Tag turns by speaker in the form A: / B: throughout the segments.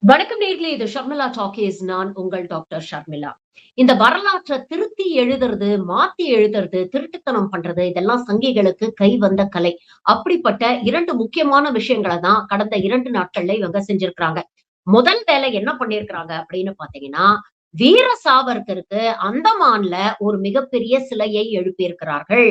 A: வணக்கம் நேர்களே, இது ஷர்மிளா டாக்கீஸ். நான் உங்கள் டாக்டர் ஷர்மிளா. இந்த வரலாற்றை திருத்தி எழுதுறது, மாத்தி எழுதுறது, திருட்டுத்தனம் பண்றது இதெல்லாம் சங்கிகளுக்கு கை வந்த கலை. அப்படிப்பட்ட 2 முக்கியமான விஷயங்கள தான் கடந்த 2 நாட்கள்ல இவங்க செஞ்சிருக்கிறாங்க. முதல் வேலை என்ன பண்ணியிருக்கிறாங்க அப்படின்னு பார்த்தீங்கன்னா, வீர சாவர்கருக்கு அந்தமான்ல ஒரு மிகப்பெரிய சிலையை எழுப்பியிருக்கிறார்கள்.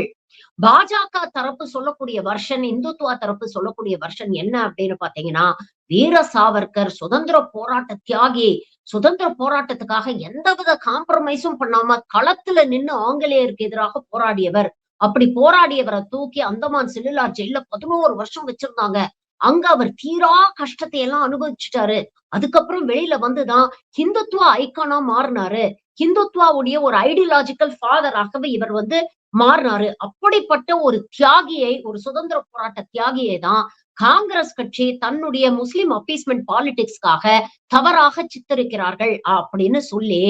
A: பாஜக தரப்பு சொல்லக்கூடிய வெர்ஷன், இந்துத்துவா தரப்பு சொல்லக்கூடிய வெர்ஷன் என்ன அப்படின்னு பார்த்தீங்கன்னா, வீர சாவர்கர் சுதந்திர போராட்ட தியாகி. சுதந்திர போராட்டத்துக்காக எந்தவித காம்ப்ரமைஸும் பண்ணாம களத்துல நின்னு ஆங்கிலேயருக்கு எதிராக போராடியவர். அப்படி போராடியவர தூக்கி அந்தமான் செல்லுலார் ஜெயில்ல 11 வருஷம் வச்சிருந்தாங்க. அங்க அவர் தீரா கஷ்டத்தை எல்லாம் அனுபவிச்சுட்டாரு. அதுக்கப்புறம் வெளியில வந்துதான் ஹிந்துத்துவா ஐகானா மாறினாரு. ஹிந்துத்துவாவுடைய ஒரு ஐடியாலஜிக்கல் ஃபாதராகவே இவர் மாறினாரு. அப்படிப்பட்ட ஒரு தியாகியை, ஒரு சுதந்திர போராட்ட தியாகியை தான் காங்கிரஸ் கட்சி தன்னுடைய முஸ்லிம் அப்பீஸ்மென்ட் பாலிடிக்ஸ்க்காக தவறாக சித்தரிக்கிறார்கள் அப்படின்னு சொல்லி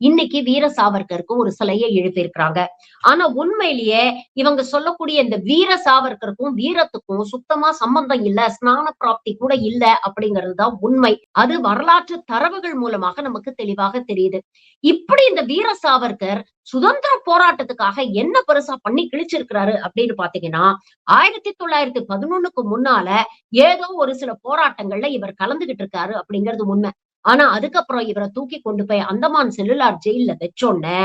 A: இன்னைக்கு வீர சாவர்கருக்கு ஒரு சிலையை எழுப்பியிருக்கிறாங்க. ஆனா உண்மையிலேயே இவங்க சொல்லக்கூடிய இந்த வீர சாவர்கருக்கும் வீரத்துக்கும் சுத்தமா சம்பந்தம் இல்ல, ஸ்நான பிராப்தி கூட இல்ல அப்படிங்கிறது தான் உண்மை. அது வரலாற்று தரவுகள் மூலமாக நமக்கு தெளிவாக தெரியுது. இப்படி இந்த வீர சாவர்கர் சுதந்திர போராட்டத்துக்காக என்ன பெருசா பண்ணி கிழிச்சிருக்கிறாரு அப்படின்னு பாத்தீங்கன்னா, 1911க்கு முன்னால ஏதோ ஒரு சில போராட்டங்கள்ல இவர் கலந்துகிட்டு இருக்காரு அப்படிங்கிறது உண்மை. ஆனா அதுக்கப்புறம் இவரை தூக்கி கொண்டு போய் அந்தமான் செல்லுலார் ஜெயில்ல வச்சோன்னே,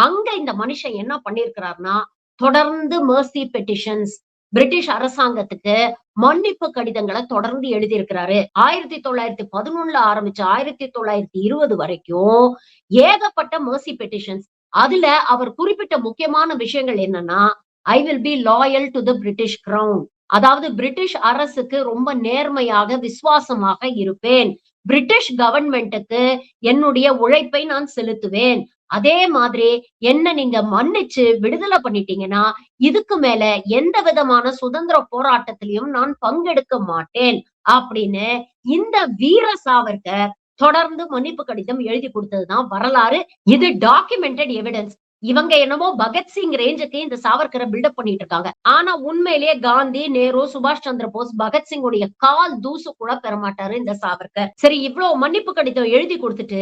A: அங்க இந்த மனுஷன் என்ன பண்ணியிருக்கிறார்னா, தொடர்ந்து மெர்சி பெட்டிஷன்ஸ், பிரிட்டிஷ் அரசாங்கத்துக்கு மன்னிப்பு கடிதங்களை தொடர்ந்து எழுதியிருக்கிறாரு. 1911ல ஆரம்பிச்சு 1920 வரைக்கும் ஏகப்பட்ட மெர்சி பெட்டிஷன்ஸ். அதுல அவர் குறிப்பிட்ட முக்கியமான விஷயங்கள் என்னன்னா, I will be loyal to the British crown. அதாவது பிரிட்டிஷ் அரசுக்கு ரொம்ப நேர்மையாக, விசுவாசமாக இருப்பேன். பிரிட்டிஷ் கவர்மெண்ட்டுக்கு என்னுடைய உழைப்பை நான் செலுத்துவேன். அதே மாதிரி என்ன நீங்க மன்னிச்சு விடுதலை பண்ணிட்டீங்கன்னா, இதுக்கு மேல எந்த விதமான சுதந்திர போராட்டத்திலையும் நான் பங்கெடுக்க மாட்டேன் அப்படின்னு இந்த வீர சாவர்கர் தொடர்ந்து மன்னிப்பு கடிதம் எழுதி கொடுத்ததுதான் வரலாறு. இது டாக்குமெண்டட் எவிடன்ஸ். இவங்க என்னமோ பகத்சிங் ரேஞ்சுக்கு இந்த சாவர்கரை பில்டப் பண்ணிட்டு இருக்காங்க. ஆனா உண்மையிலேயே காந்தி, நேரு, சுபாஷ் சந்திர போஸ், பகத்சிங்குடைய கால் தூசு கூட பெறமாட்டாரு இந்த சாவர்கர். சரி, இவ்வளவு மன்னிப்பு கடிதம் எழுதி கொடுத்துட்டு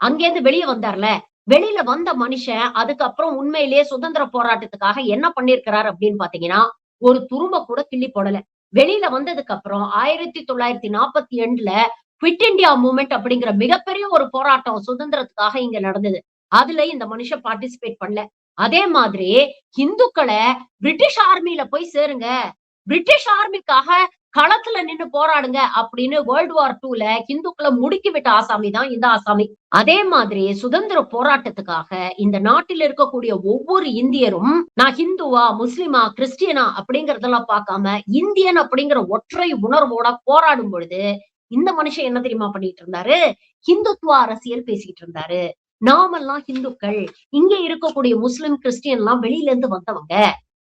A: அங்கேருந்து வெளியே வந்தார்ல, வெளியில வந்த மனுஷன் அதுக்கப்புறம் உண்மையிலேயே சுதந்திர போராட்டத்துக்காக என்ன பண்ணிருக்கிறார் அப்படின்னு பாத்தீங்கன்னா, ஒரு துரும்ப கூட கிள்ளி போடல. வெளியில வந்ததுக்கு அப்புறம் 1942ல குவிட் இண்டியா மூவ்மெண்ட் அப்படிங்கிற மிகப்பெரிய ஒரு போராட்டம் சுதந்திரத்துக்காக இங்க நடந்தது. அதுல இந்த மனுஷன் பார்ட்டிசிபேட் பண்ணல. அதே மாதிரி இந்துக்களை பிரிட்டிஷ் ஆர்மில போய் சேருங்க, பிரிட்டிஷ் ஆர்மிக்காக களத்துல நின்னு போராடுங்க அப்படின்னு வேர்ல்டு வார் 2ல இந்துக்களை முடுக்கி விட்ட ஆசாமி தான் இந்த ஆசாமி. அதே மாதிரி சுதந்திர போராட்டத்துக்காக இந்த நாட்டில் இருக்கக்கூடிய ஒவ்வொரு இந்தியரும், நான் ஹிந்துவா, முஸ்லிமா, கிறிஸ்டியனா அப்படிங்கறதெல்லாம் பார்க்காம இந்தியன் அப்படிங்கிற ஒற்றை உணர்வோட போராடும் பொழுது இந்த மனுஷன் என்ன தெரியுமா பண்ணிட்டு இருந்தாரு? ஹிந்துத்துவ அரசியல் பேசிட்டு இருந்தாரு. நாமெல்லாம் ஹிந்துக்கள், இங்க இருக்கக்கூடிய முஸ்லிம், கிறிஸ்டியன் எல்லாம் வெளியில இருந்து வந்தவங்க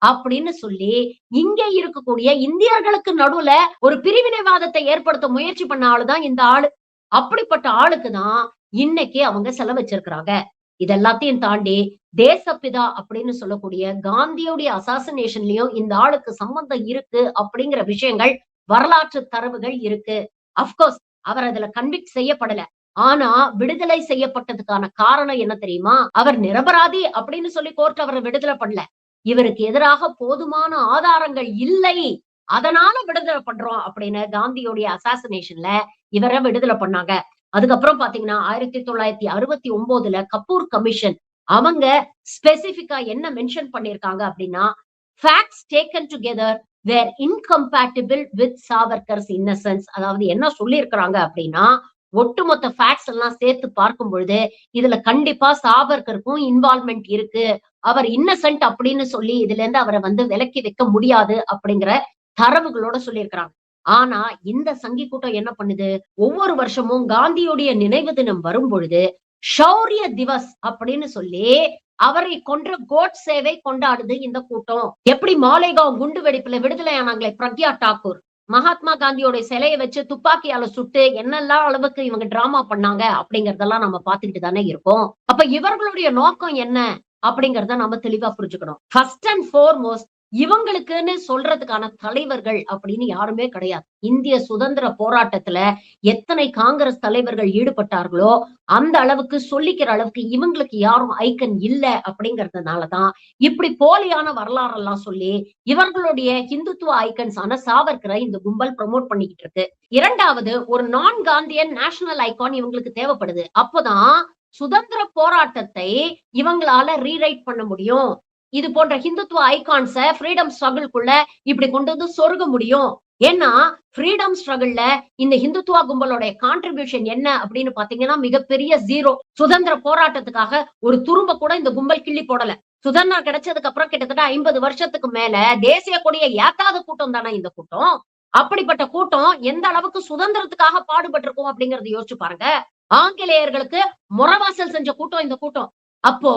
A: அப்படின்னு சொல்லி இங்க இருக்கக்கூடிய இந்தியர்களுக்கு நடுவுல ஒரு பிரிவினைவாதத்தை ஏற்படுத்த முயற்சி பண்ண ஆளுதான் இந்த ஆளு. அப்படிப்பட்ட ஆளுக்கு தான் இன்னைக்கு அவங்க செலவச்சிருக்கிறாங்க. இதெல்லாத்தையும் தாண்டி தேசப்பிதா அப்படின்னு சொல்லக்கூடிய காந்தியுடைய அசாசினேஷன்லயும் இந்த ஆளுக்கு சம்பந்தம் இருக்கு அப்படிங்கிற விஷயங்கள், வரலாற்று தரவுகள் இருக்கு. அப்கோர்ஸ் அவர் அதுல கன்விக்ட் செய்யப்படல. ஆனா விடுதலை செய்யப்பட்டதுக்கான காரணம் என்ன தெரியுமா? அவர் நிரபராதி அப்படின்னு சொல்லி கோர்ட் அவரை விடுதலை பண்ணல. இவருக்கு எதிராக போதுமான ஆதாரங்கள் இல்லை, அதனால விடுதலை பண்றோம் அப்படின்னு காந்தியோடைய அசாசினேஷன்ல இவரை விடுதலை பண்ணாங்க. அதுக்கப்புறம் பாத்தீங்கன்னா 1969ல கபூர் கமிஷன் அவங்க ஸ்பெசிபிக்கா என்ன மென்ஷன் பண்ணிருக்காங்க அப்படின்னா, facts taken together were incompatible with Savarkar's innocence. அதாவது என்ன சொல்லி இருக்கிறாங்க அப்படின்னா, ஒட்டுமொத்த ஃபேக்ட்ஸ் எல்லாம் சேர்த்து பார்க்கும் பொழுது இதுல கண்டிப்பா சாவர்கருக்கும் இன்வால்வ்மெண்ட் இருக்கு, அவர் இன்னசென்ட் அப்படின்னு சொல்லி இதுல இருந்து அவரை விலக்கி வைக்க முடியாது அப்படிங்கிற தரவுகளோட சொல்லியிருக்கிறாங்க. ஆனா இந்த சங்கி கூட்டம் என்ன பண்ணுது? ஒவ்வொரு வருஷமும் காந்தியுடைய நினைவு தினம் வரும் பொழுது ஷௌரிய திவஸ் அப்படின்னு சொல்லி அவரை கொன்ற கோட்சேவை கொண்டாடுது இந்த கூட்டம். எப்படி மாலேகாவ் குண்டு வெடிப்புல விடுதலை ஆனாங்களே பிரக்யா தாக்கூர், மகாத்மா காந்தியோட சிலையை வச்சு துப்பாக்கியால சுட்டு என்னெல்லாம் அளவுக்கு இவங்க டிராமா பண்ணாங்க அப்படிங்கறதெல்லாம் நம்ம பாத்துக்கிட்டு தானே இருக்கோம். அப்ப இவர்களுடைய நோக்கம் என்ன அப்படிங்கறத நம்ம தெளிவா புரிஞ்சுக்கணும். ஃபர்ஸ்ட் அண்ட் ஃபோர்மோஸ்ட் இவங்களுக்குன்னு சொல்றதுக்கான தலைவர்கள் அப்படின்னு யாருமே கிடையாது. இந்திய சுதந்திர போராட்டத்துல எத்தனை காங்கிரஸ் தலைவர்கள் ஈடுபட்டார்களோ அந்த அளவுக்கு சொல்லிக்கிற அளவுக்கு இவங்களுக்கு யாரும் ஐக்கன் இல்ல அப்படிங்கறதுனாலதான் இப்படி போலியான வரலாறு எல்லாம் சொல்லி இவர்களுடைய ஹிந்துத்துவ ஐக்கன்ஸ் ஆன சாவர்கரை இந்த கும்பல் ப்ரமோட் பண்ணிக்கிட்டு இருக்கு. இரண்டாவது, ஒரு நான் காந்தியன் நேஷனல் ஐகான் இவங்களுக்கு தேவைப்படுது. அப்பதான் சுதந்திர போராட்டத்தை இவங்களால ரீரைட் பண்ண முடியும். இது போன்ற ஹிந்துத்துவ ஐகான்ஸ ஃப்ரீடம் ஸ்ட்ரகிள்குள்ள இப்படி கொண்டு வந்து சொருக முடியும். ஏன்னா ஃப்ரீடம் ஸ்ட்ரகிள்ல இந்த ஹிந்துத்துவா கும்பலோட கான்ட்ரிபியூஷன் என்ன அப்படின்னு பாத்தீங்கன்னா மிகப்பெரிய ஜீரோ. சுதந்திர போராட்டத்துக்காக ஒரு துரும்ப கூட இந்த கும்பல் கிள்ளி போடல. சுதந்திரம் கிடைச்சதுக்கு அப்புறம் கிட்டத்தட்ட 50 வருஷத்துக்கு மேல தேசிய கொடியை ஏத்தாத கூட்டம் தானே இந்த கூட்டம். அப்படிப்பட்ட கூட்டம் எந்த அளவுக்கு சுதந்திரத்துக்காக பாடுபட்டு இருக்கும் அப்படிங்கறத யோசிச்சு பாருங்க. ஆங்கிலேயர்களுக்கு முறவாசல் செஞ்ச கூட்டம் இந்த கூட்டம். அப்போ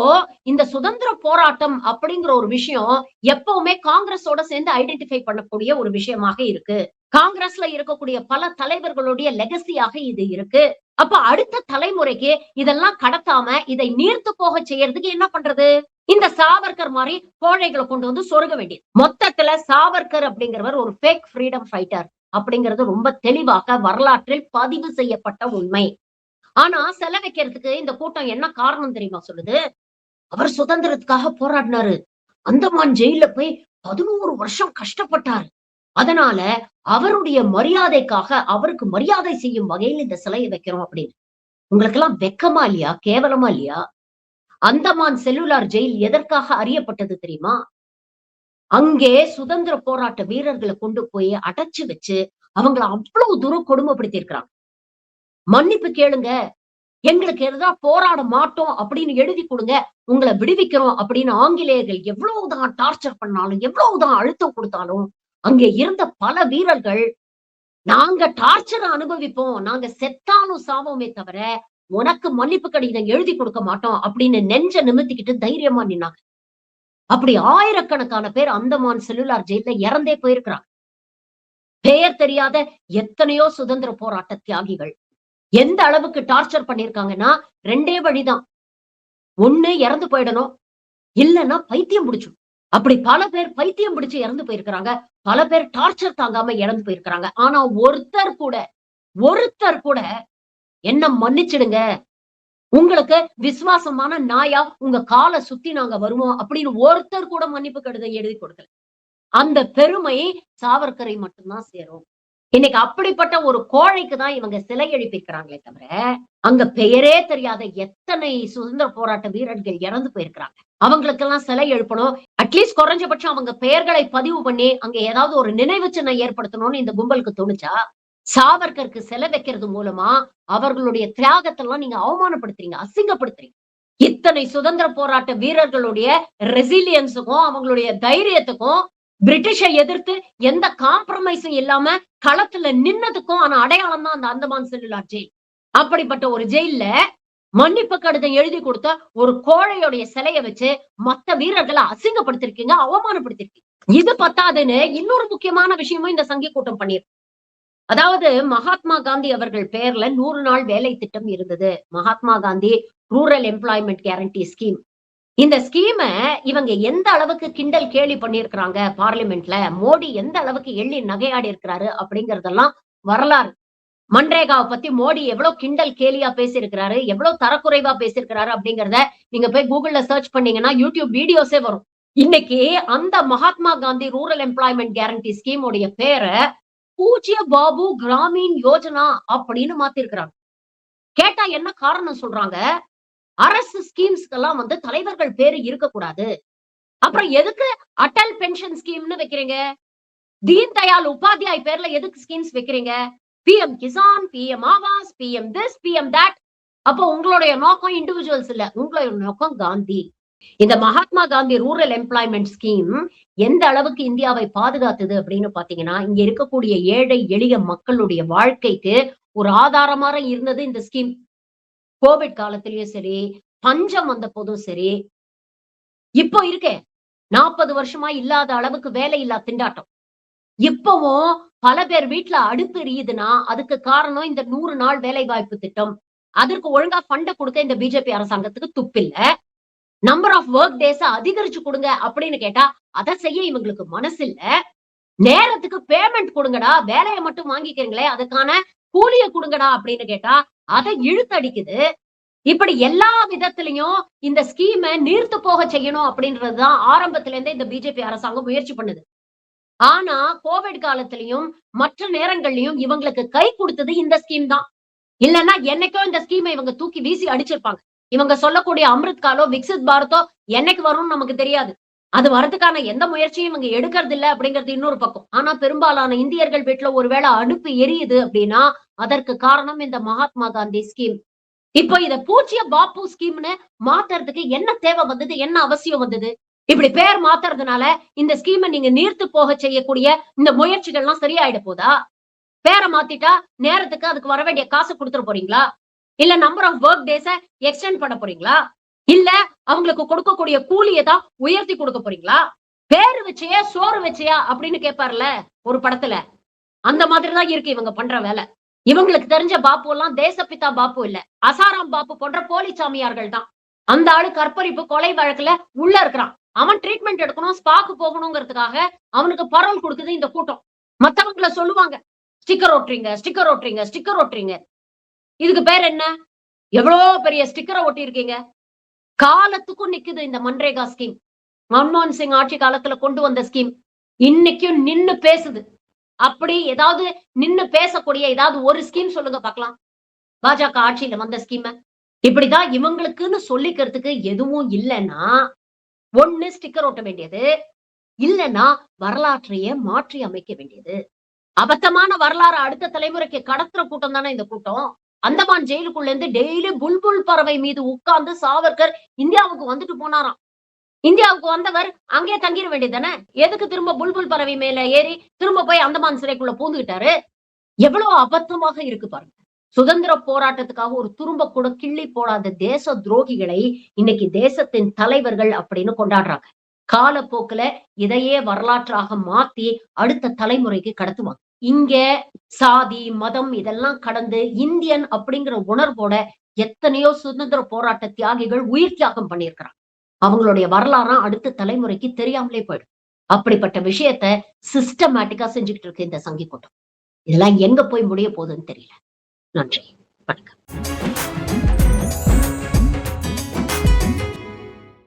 A: இந்த சுதந்திர போராட்டம் அப்படிங்கிற ஒரு விஷயம் எப்பவுமே காங்கிரஸோட சேர்ந்து ஐடென்டிஃபை பண்ணக்கூடிய ஒரு விஷயமாக இருக்கு. காங்கிரஸ்ல இருக்கக்கூடிய பல தலைவர்களுடைய லெகசியாக இது இருக்கு. அப்ப அடுத்த தலைமுறைக்கு இதெல்லாம் கடத்தாம இதை நீர்த்து போக செய்யறதுக்கு என்ன பண்றது? இந்த சாவர்கர் மாதிரி கோழைகளை கொண்டு வந்து சொருக வேண்டியது. மொத்தத்துல சாவர்கர் அப்படிங்கிறவர் ஒரு ஃபேக் ஃப்ரீடம் ஃபைட்டர் அப்படிங்கிறது ரொம்ப தெளிவாக வரலாற்றில் பதிவு செய்யப்பட்ட உண்மை. ஆனா செல வைக்கிறதுக்கு இந்த கூட்டம் என்ன காரணம் தெரியுமா சொல்லுது? அவர் சுதந்திரத்துக்காக போராடினாரு. அந்தமான் ஜெயில போய் 11 வருஷம் கஷ்டப்பட்டாரு. அதனால அவருடைய மரியாதைக்காக அவருக்கு மரியாதை செய்யும் வகையில் இந்த சிலையை வைக்கிறோம் அப்படின்னு. உங்களுக்கு எல்லாம் வெக்கமா இல்லையா? கேவலமா இல்லையா? அந்தமான் செல்லுலார் ஜெயில் எதற்காக அறியப்பட்டது தெரியுமா? அங்கே சுதந்திர போராட்ட வீரர்களை கொண்டு போய் அடைச்சு வச்சு அவங்கள அவ்வளவு தூரம் கொடுமைப்படுத்தி இருக்கிறாங்க. மன்னிப்பு கேளுங்க, எங்களுக்கு எதிராக போராட மாட்டோம் அப்படின்னு எழுதி கொடுங்க, உங்களை விடுவிக்கிறோம் அப்படின்னு ஆங்கிலேயர்கள் எவ்வளவுதான் டார்ச்சர் பண்ணாலும் எவ்வளவுதான் அழுத்தம் கொடுத்தாலும் அங்கே இருந்த பல வீரர்கள் நாங்க டார்ச்சரை அனுபவிப்போம், நாங்க செத்தாலும் சாவோமே தவிர உனக்கு மன்னிப்பு கடிதம் எழுதி கொடுக்க மாட்டோம் அப்படின்னு நெஞ்ச நிமித்திக்கிட்டு தைரியமா நின்னாங்க. அப்படி ஆயிரக்கணக்கான பேர் அந்தமான் செல்லுலார் ஜெயில இறந்தே போயிருக்கிறாங்க. பெயர் தெரியாத எத்தனையோ சுதந்திர போராட்ட தியாகிகள் எந்த அளவுக்கு டார்ச்சர் பண்ணிருக்காங்கன்னா 2 வழிதான். ஒண்ணு இறந்து போயிடணும், இல்லைன்னா பைத்தியம் பிடிச்சும். அப்படி பல பேர் பைத்தியம் பிடிச்சு இறந்து போயிருக்கிறாங்க, பல பேர் டார்ச்சர் தாங்காம இறந்து போயிருக்கிறாங்க. ஆனா ஒருத்தர் கூட என்ன மன்னிச்சிடுங்க, உங்களுக்கு விசுவாசமான நாயா உங்க காலை சுத்தி நாங்க வருவோம் அப்படின்னு ஒருத்தர் கூட மன்னிப்பு கடிதம் எழுதி கொடுக்கல. அந்த பெருமை சாவர்கரை மட்டும்தான் சேரும். இன்னைக்கு அப்படிப்பட்ட ஒரு கோழைக்கு தான் இவங்க சிலை எழுப்பியிருக்கிறாங்களே தவிர அங்க பெயரே தெரியாத எத்தனை சுதந்திர போராட்ட வீரர்கள் இறந்து போயிருக்கிறாங்க. அவங்களுக்கெல்லாம் சிலை எழுப்பணும். அட்லீஸ்ட் குறைஞ்சபட்சம் அவங்க பெயர்களை பதிவு பண்ணி அங்க ஏதாவது ஒரு நினைவு சின்னம் ஏற்படுத்தணும்னு இந்த கும்பலுக்கு தோணுச்சா? சாவர்கருக்கு சிலை வைக்கிறது மூலமா அவர்களுடைய தியாகத்தெல்லாம் நீங்க அவமானப்படுத்துறீங்க, அசிங்கப்படுத்துறீங்க. இத்தனை சுதந்திர போராட்ட வீரர்களுடைய ரெசிலியன்ஸுக்கும் அவங்களுடைய தைரியத்துக்கும் பிரிட்டிஷை எதிர்த்து எந்த காம்ப்ரமைஸும் இல்லாம களத்துல நின்னதுக்கும் ஆன அடையாளம் தான் அந்த அந்தமான் செல்லுலார் ஜெயில். அப்படிப்பட்ட ஒரு ஜெயில்ல மன்னிப்பு கடிதம் எழுதி கொடுத்த ஒரு கோழையுடைய சிலையை வச்சு மத்த வீரர்களை அசிங்கப்படுத்திருக்கீங்க, அவமானப்படுத்திருக்கீங்க. இது பத்தாதுன்னு இன்னொரு முக்கியமான விஷயமும் இந்த சங்கி கூட்டம் பண்ணிருக்கு. அதாவது மகாத்மா காந்தி அவர்கள் பெயர்ல 100 நாள் வேலை திட்டம் இருந்தது. Mahatma Gandhi rural employment guarantee scheme. இந்த ஸ்கீம இவங்க எந்த அளவுக்கு கிண்டல் கேலி பண்ணிருக்கிறாங்க பார்லிமெண்ட்ல, மோடி எந்த அளவுக்கு எள்ளி நகையாடி இருக்கிறாரு அப்படிங்கறதெல்லாம் வரலாறு. மன்ரேகாவை பத்தி மோடி எவ்வளவு கிண்டல் கேலியா பேசியிருக்கிறாரு, எவ்வளவு தரக்குறைவா பேசியிருக்கிறாரு அப்படிங்கறத நீங்க போய் கூகுள்ல சர்ச் பண்ணீங்கன்னா யூடியூப் வீடியோஸே வரும். இன்னைக்கு அந்த Mahatma Gandhi rural employment guarantee scheme உடைய பேரை பூஜ்ய பாபு கிராமீன் யோஜனா அப்படின்னு மாத்திருக்கிறாங்க. கேட்டா என்ன காரணம் சொல்றாங்க? அரசு ஸ்கீம்ஸ்க்கெல்லாம் தலைவர்கள் பேரு இருக்கக்கூடாது. அப்புறம் எதுக்கு அடல் பென்ஷன் ஸ்கீம்னு வைக்கிறீங்க? தீன் தயாள் உபாத்யாய் பேர்ல எதுக்கு ஸ்கீம்ஸ் வைக்கிறீங்க? PM Kisan, PM Awas, PM this, PM that. அப்போ உங்களுடைய நோக்கம் இண்டிவிஜுவல்ஸ் இல்ல, உங்களுடைய நோக்கம் காந்தி. இந்த Mahatma Gandhi rural employment scheme எந்த அளவுக்கு இந்தியாவை பாதுகாத்தது அப்படின்னு பாத்தீங்கன்னா, இங்க இருக்கக்கூடிய ஏழை எளிய மக்களுடைய வாழ்க்கைக்கு ஒரு ஆதாரமாக இருந்தது இந்த ஸ்கீம். கோவிட் காலத்திலயும் சரி, பஞ்சம் வந்த போதும் சரி, இப்போ இருக்கே 40 வருஷமா இல்லாத அளவுக்கு வேலை இல்லா திண்டாட்டம். இப்பவும் பல பேர் வீட்டுல அடுப்பு எரியுதுன்னா அதுக்கு காரணம் இந்த 100 நாள் வேலை வாய்ப்பு திட்டம். அதற்கு ஒழுங்கா ஃபண்ட கொடுக்க இந்த பிஜேபி அரசாங்கத்துக்கு துப்பில்ல. நம்பர் ஆஃப் ஒர்க் டேஸ் அதிகரிச்சு கொடுங்க அப்படின்னு கேட்டா அதை செய்ய இவங்களுக்கு மனசு இல்ல. நேரத்துக்கு பேமெண்ட் கொடுங்கடா, வேலையை மட்டும் வாங்கிக்கிறீங்களே அதுக்கான கூலிய கொடுங்கடா அப்படின்னு கேட்டா அதை இழுத்தடிக்குது. இப்படி எல்லா விதத்திலையும் இந்த ஸ்கீமை நீர்த்து போக செய்யணும் அப்படின்றதுதான் ஆரம்பத்துல இருந்தே இந்த பிஜேபி அரசாங்கம் முயற்சி பண்ணுது. ஆனா கோவிட் காலத்திலையும் மற்ற நேரங்கள்லயும் இவங்களுக்கு கை கொடுத்தது இந்த ஸ்கீம் தான். இல்லன்னா என்னைக்கோ இந்த ஸ்கீமை இவங்க தூக்கி வீசி அடிச்சிருப்பாங்க. இவங்க சொல்லக்கூடிய அமிர்த் காலோ விக்சித் பாரதோ என்னைக்கு வரும்னு நமக்கு தெரியாது. அது வரதுக்கான எந்த முயற்சியும் இவங்க எடுக்கிறது இல்ல அப்படிங்கிறது இன்னொரு பக்கம். ஆனா பெரும்பாலான இந்தியர்கள் வீட்டுல ஒருவேளை அடுப்பு எரியுது அப்படின்னா அதற்கு காரணம் இந்த மகாத்மா காந்தி ஸ்கீம். இப்போ இத பூச்சிய பாப்பு ஸ்கீம்னு மாத்துறதுக்கு என்ன தேவை வந்தது, என்ன அவசியம் வந்தது? இப்படி பேர் மாத்துறதுனால இந்த ஸ்கீமை நீங்க நீர்த்து போக செய்யக்கூடிய இந்த முயற்சிகள்லாம் சரியாயிட போதா? பேரை மாத்திட்டா நேரத்துக்கு அதுக்கு வர வேண்டிய காசு கொடுத்துட போறீங்களா? இல்ல number of work days extend பண்ண போறீங்களா? இல்ல அவங்களுக்கு கொடுக்கக்கூடிய கூலியை தான் உயர்த்தி கொடுக்க போறீங்களா? பேரு வச்சையா சோறு வச்சையா அப்படின்னு கேட்பார்ல ஒரு படத்துல, அந்த மாதிரிதான் இருக்கு இவங்க பண்ற வேலை. இவங்களுக்கு தெரிஞ்ச பாப்பு எல்லாம் தேசப்பிதா பாப்பு இல்ல, அசாராம் பாப்பு போன்ற போலி சாமியார்கள் தான். அந்த ஆளு கற்பழிப்பு கொலை வழக்குல உள்ள இருக்கிறான். அவன் ட்ரீட்மெண்ட் எடுக்கணும், ஸ்பாக்கு போகணுங்கிறதுக்காக அவனுக்கு பரோல் கொடுக்குது இந்த கூட்டம். மத்தவங்கள சொல்லுவாங்க ஸ்டிக்கர் ஒட்டுறீங்க, ஸ்டிக்கர் ஒட்டுறீங்க, ஸ்டிக்கர் ஒட்டுறீங்க. இதுக்கு பேர் என்ன? எவ்வளவு பெரிய ஸ்டிக்கரை ஒட்டி இருக்கீங்க. காலத்துக்கும் நிக்குது இந்த மன்ரேகா ஸ்கீம். மன்மோகன் சிங் ஆட்சி காலத்துல கொண்டு வந்த ஸ்கீம் இன்னைக்கும் நின்னு பேசுது. அப்படி ஏதாவது நின்னு பேசக்கூடிய ஏதாவது ஒரு ஸ்கீம் சொல்லுங்க பார்க்கலாம், பாஜக ஆட்சியில வந்த ஸ்கீம். இப்படிதான் இவங்களுக்குன்னு சொல்லிக்கிறதுக்கு எதுவும் இல்லைன்னா ஒண்ணு ஸ்டிக்கர் ஒட்ட வேண்டியது, இல்லைன்னா வரலாற்றையே மாற்றி அமைக்க வேண்டியது. அபத்தமான வரலாறு அடுத்த தலைமுறைக்கு கடத்துற கூட்டம் தானே இந்த கூட்டம். அந்தமான் ஜெயிலுக்குள்ள இருந்து டெய்லி புல்புல் பறவை மீது உட்கார்ந்து சாவர்கர் இந்தியாவுக்கு வந்துட்டு போனாராம். இந்தியாவுக்கு வந்தவர் அங்கே தங்கிட வேண்டியதானே? எதுக்கு திரும்ப புல்புல் பறவை மேல ஏறி திரும்ப போய் அந்தமான் சிறைக்குள்ள பூந்துகிட்டாரு? எவ்வளவு அபத்தமாக இருக்கு பாருங்க. சுதந்திர போராட்டத்துக்காக ஒரு துரும்ப கூட கிள்ளி போடாத தேச துரோகிகளை இன்னைக்கு தேசத்தின் தலைவர்கள் அப்படின்னு கொண்டாடுறாங்க. காலப்போக்குல இதையே வரலாற்றாக மாத்தி அடுத்த தலைமுறைக்கு கடத்துவாங்க. இங்க சாதி மதம் இதெல்லாம் கடந்து இந்தியன் அப்படிங்கிற உணர்வோட எத்தனையோ சுதந்திர போராட்ட தியாகிகள் உயிர் தியாகம் பண்ணியிருக்கிறாங்க. அவங்களுடைய வரலாறும் அடுத்த தலைமுறைக்கு தெரியாமலே போயிடும். அப்படிப்பட்ட விஷயத்த சிஸ்டமேட்டிக்கா செஞ்சுக்கிட்டு இருக்கு இந்த சங்கி கூட்டம். இதெல்லாம் எங்க போய் முடிய போகுதுன்னு தெரியல. நன்றி, வணக்கம்.